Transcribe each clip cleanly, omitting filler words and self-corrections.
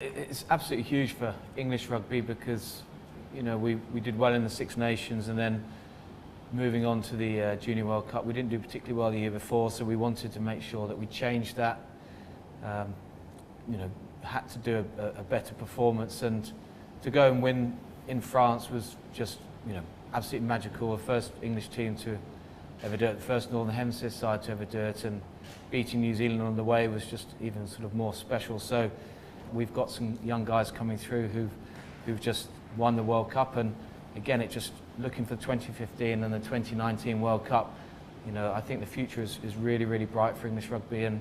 It's absolutely huge for English rugby because, you know, we did well in the Six Nations, and then moving on to the Junior World Cup, we didn't do particularly well the year before, so we wanted to make sure that we changed that. You know, had to do a better performance, and to go and win in France was just, you know, absolutely magical. The first English team to ever do it, the first Northern Hemisphere side to ever do it, and beating New Zealand on the way was just even sort of more special. So we've got some young guys coming through who've just won the World Cup, and again, it just looking for 2015 and the 2019 World Cup. You know, I think the future is really, really bright for English rugby, and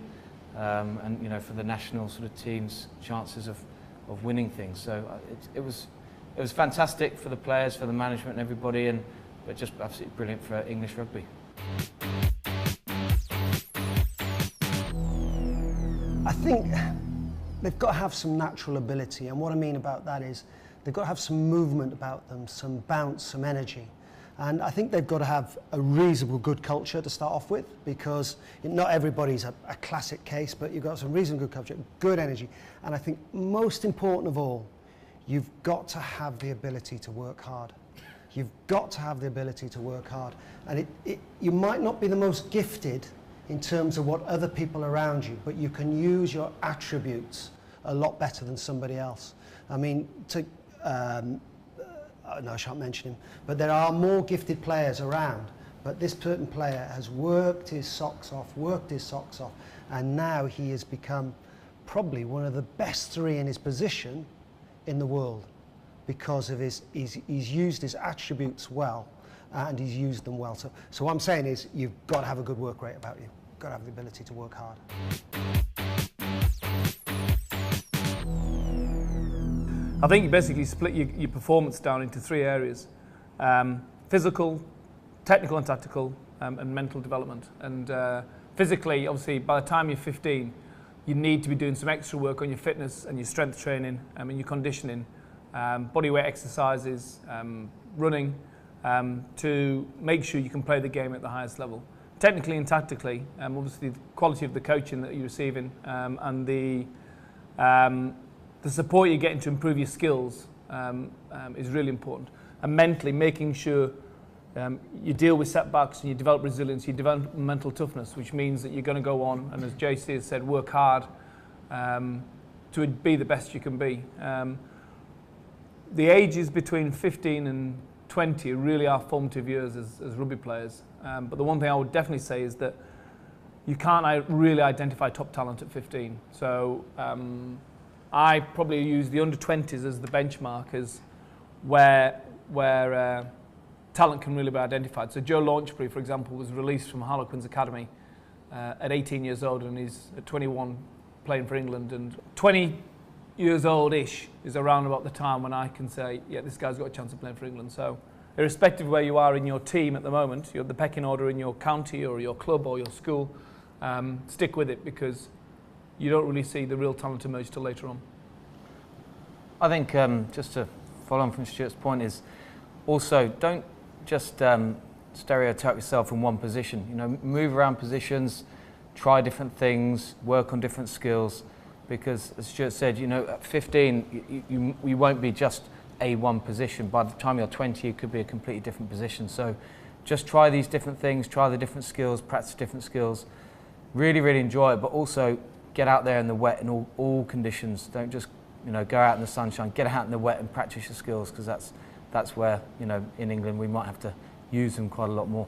you know, for the national sort of teams' chances of winning things. So it was fantastic for the players, for the management, and everybody, but just absolutely brilliant for English rugby. I think they've got to have some natural ability, and what I mean about that is they've got to have some movement about them, some bounce, some energy. And I think they've got to have a reasonable good culture to start off with, because not everybody's a classic case, but you've got some reasonable good culture, good energy. And I think most important of all, you've got to have the ability to work hard. You've got to have the ability to work hard. And you might not be the most gifted in terms of what other people around you, but you can use your attributes a lot better than somebody else. I mean, no, I shan't mention him, but there are more gifted players around, but this certain player has worked his socks off, and now he has become probably one of the best three in his position in the world, because of he's used his attributes well, and he's used them well. So what I'm saying is, you've got to have a good work rate about you. You've got to have the ability to work hard. I think you basically split your performance down into three areas: physical, technical and tactical, and mental development. And physically, obviously, by the time you're 15, you need to be doing some extra work on your fitness and your strength training, and your conditioning, bodyweight exercises, running, to make sure you can play the game at the highest level. Technically and tactically, obviously the quality of the coaching that you're receiving, and the support you're getting to improve your skills is really important. And mentally, making sure you deal with setbacks and you develop resilience, you develop mental toughness, which means that you're going to go on, and as JC has said, work hard to be the best you can be. The ages between 15 and 20 really are formative years as rugby players. But the one thing I would definitely say is that you can't really identify top talent at 15. So I probably use the under-20s as the benchmark, as where talent can really be identified. So Joe Launchbury, for example, was released from Harlequins Academy at 18 years old, and he's at 21 playing for England. And 20 years old-ish is around about the time when I can say, yeah, this guy's got a chance of playing for England. So irrespective of where you are in your team at the moment, you're the pecking order in your county or your club or your school, stick with it, because you don't really see the real talent emerge till later on. I think just to follow on from Stuart's point is also don't just stereotype yourself in one position. You know, move around positions, try different things, work on different skills, because as Stuart said, you know, at 15 you won't be just a one position. By the time you're 20, you could be a completely different position. So just try these different things, try the different skills, practice different skills, really, really enjoy it, but also get out there in the wet in all conditions. Don't just, you know, go out in the sunshine, get out in the wet and practice your skills, because that's where, you know, in England we might have to use them quite a lot more.